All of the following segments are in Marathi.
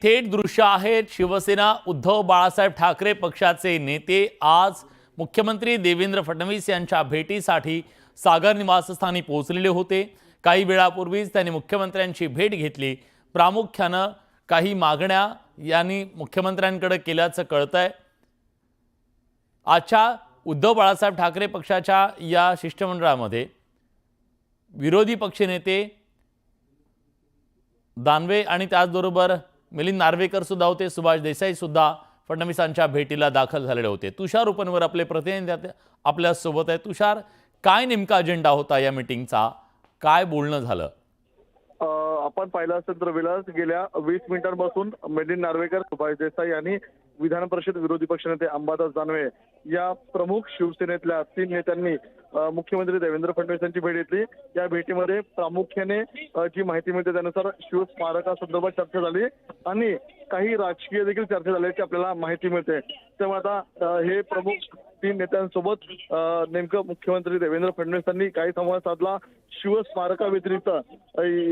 थेट दृश्य आहेत। शिवसेना उद्धव बाळासाहेब ठाकरे पक्षाचे नेते आज मुख्यमंत्री देवेंद्र फडणवीस यांच्या भेटीसाठी सागर निवासस्थानी पोहोचलेले होते। काही वेळापूर्वीच त्यांनी मुख्यमंत्र्यांची भेट घेतली। प्रामुख्याने काही मागण्या यांनी मुख्यमंत्र्यांकडे केल्याचं कळतंय। आजच्या उद्धव बाळासाहेब ठाकरे पक्षाच्या या शिष्टमंडळामध्ये विरोधी पक्षनेते दानवे आणि त्याचबरोबर मिलिंद नार्वेकर सुद्धा होते। सुभाष देसाई सुद्धा फडणवीसांच्या भेटीला दाखल झालेले होते। तुषार उपनवर आपले प्रतिनिधी आपल्या सोबत आहे। तुषार, काय नेमका अजेंडा होता या मीटिंगचा? काय बोलणं झालं? आपण पाहिलं असेल तर विलास गेल्या 20 मिनिटांपासून मिलिंद नार्वेकर, सुभाष देसाई आणि विधान परिषद विरोधी पक्षनेते अंबादास दानवे या प्रमुख शिवसेनेतल्या 3 नेत्यांनी मुख्यमंत्री देवेंद्र फडणवीस यांची भेट घेतली। या भेटीमध्ये प्रामुख्याने जी माहिती मिळते त्यानुसार शिवस्मारकासंदर्भात चर्चा झाली आणि काही राजकीय देखील चर्चा झाल्याची आपल्याला माहिती मिळते। त्यामुळे आता हे प्रमुख 3 नेत्यांसोबत नेमकं मुख्यमंत्री देवेंद्र फडणवीसांनी काही संवाद साधला। शिवस्मारकाव्यतिरिक्त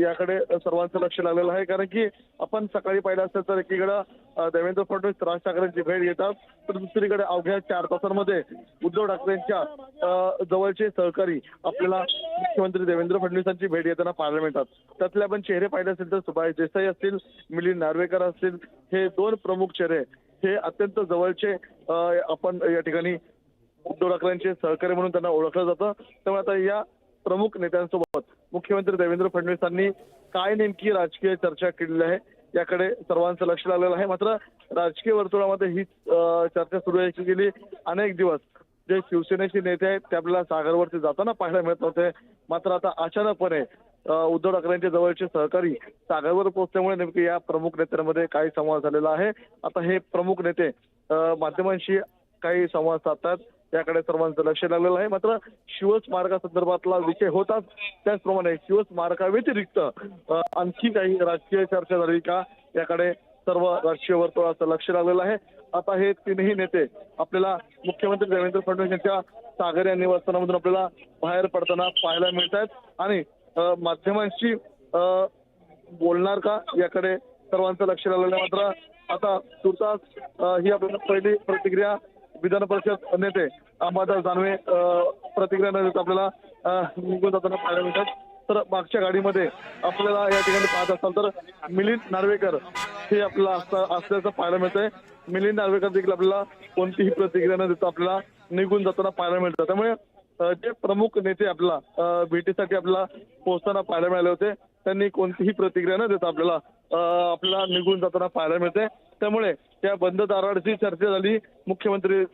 याकडे सर्वांचं लक्ष लागलेलं आहे, कारण की आपण सकाळी पाहिलं असेल तर एकीकडे देवेंद्र फडणवीस राज ठाकरेंची भेट घेतात, तर दुसरीकडे अवघ्या 4 तासांमध्ये उद्धव ठाकरेंच्या जवळचे सहकारी आपल्याला मुख्यमंत्री देवेंद्र फडणवीसांची भेट घेताना पाहायला मिळतात। त्यातले आपण चेहरे पाहिले असेल तर सुभाष देसाई असतील, मिलिंद नार्वेकर असतील, हे 2 प्रमुख चेहरे हे अत्यंत जवळचे आपण या ठिकाणी उद्धव ठाकरेंचे सहकारी म्हणून त्यांना ओळखलं जातं। त्यामुळे आता या प्रमुख नेत्यांसोबत मुख्यमंत्री देवेंद्र फडणवीसांनी काय नेमकी राजकीय चर्चा केलेली आहे याकडे सर्वांचं लक्ष लागलेलं आहे। मात्र राजकीय वर्तुळामध्ये ही चर्चा सुरू आहे की गेली अनेक दिवस जे शिवसेनेचे नेते आहेत ते आपल्याला सागरवरती जाताना पाहायला मिळत नव्हते। मात्र आता अचानकपणे उद्धव ठाकरेंचे जवळचे सहकारी सागरवर पोहोचल्यामुळे नेमके या प्रमुख नेत्यांमध्ये काही संवाद झालेला आहे। आता हे प्रमुख नेते माध्यमांशी काही संवाद साधतात, याकडे सर्वांचं लक्ष लागलेलं आहे। मात्र शिवस्मारकासंदर्भातला विषय होताच, त्याचप्रमाणे शिवस्मारकाव्यतिरिक्त आणखी काही राजकीय चर्चा झाली का याकडे सर्व राजकीय वर्तुळाचं लक्ष लागलेलं आहे। आता हे 3ही नेते आपल्याला मुख्यमंत्री देवेंद्र फडणवीस यांच्या सागर या निवासस्थानामधून आपल्याला बाहेर पडताना पाहायला मिळत आहेत आणि माध्यमांशी बोलणार का याकडे सर्वांचं लक्ष लागलेलं आहे। मात्र आता तुर्तास ही आपल्याला पहिली प्रतिक्रिया विधान परिषद नेते अंबादास दानवे प्रतिक्रिया न देता आपल्याला निघून जाताना पाहायला मिळतात। तर मागच्या गाडीमध्ये आपल्याला या ठिकाणी पाहत असाल तर मिलिंद नार्वेकर हे आपल्याला असल्याचं पाहायला मिळतंय। मिलिंद नार्वेकर देखील आपल्याला कोणतीही प्रतिक्रिया न देता आपल्याला निघून जाताना पाहायला मिळतं। त्यामुळे जे प्रमुख नेते आपल्याला भेटीसाठी आपल्याला पोहोचताना पाहायला मिळाले होते त्यांनी कोणतीही प्रतिक्रिया न देता आपल्याला निघून जाताना पाहायला मिळते। त्यामुळे त्या बंद दाराआडची चर्चा झाली मुख्यमंत्री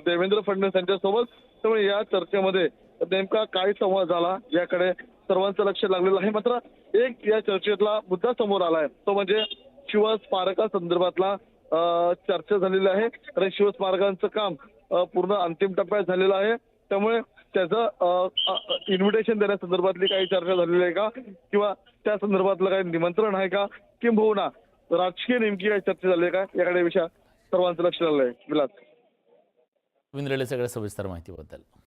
देवेंद्र फडणवीस यांच्यासोबत। त्यामुळे या चर्चेमध्ये नेमका काय संवाद झाला याकडे सर्वांचं लक्ष लागलेलं आहे। मात्र एक या चर्चेतला मुद्दा समोर आलाय, तो म्हणजे शिवस्मारकासंदर्भातला चर्चा झालेली आहे। कारण शिवस्मारकांचं काम पूर्ण अंतिम टप्प्यात झालेलं आहे, त्यामुळे त्याचं इन्व्हिटेशन देण्यासंदर्भातली काही चर्चा झालेली आहे का, किंवा त्या संदर्भातलं काही निमंत्रण आहे का, किंबहुना राजकीय नेमकी काही चर्चा झाली आहे का याकडे विषय सर्वांचं लक्ष लागलं आहे। विलास, रवींद्रले सगळ्या सविस्तर माहितीबद्दल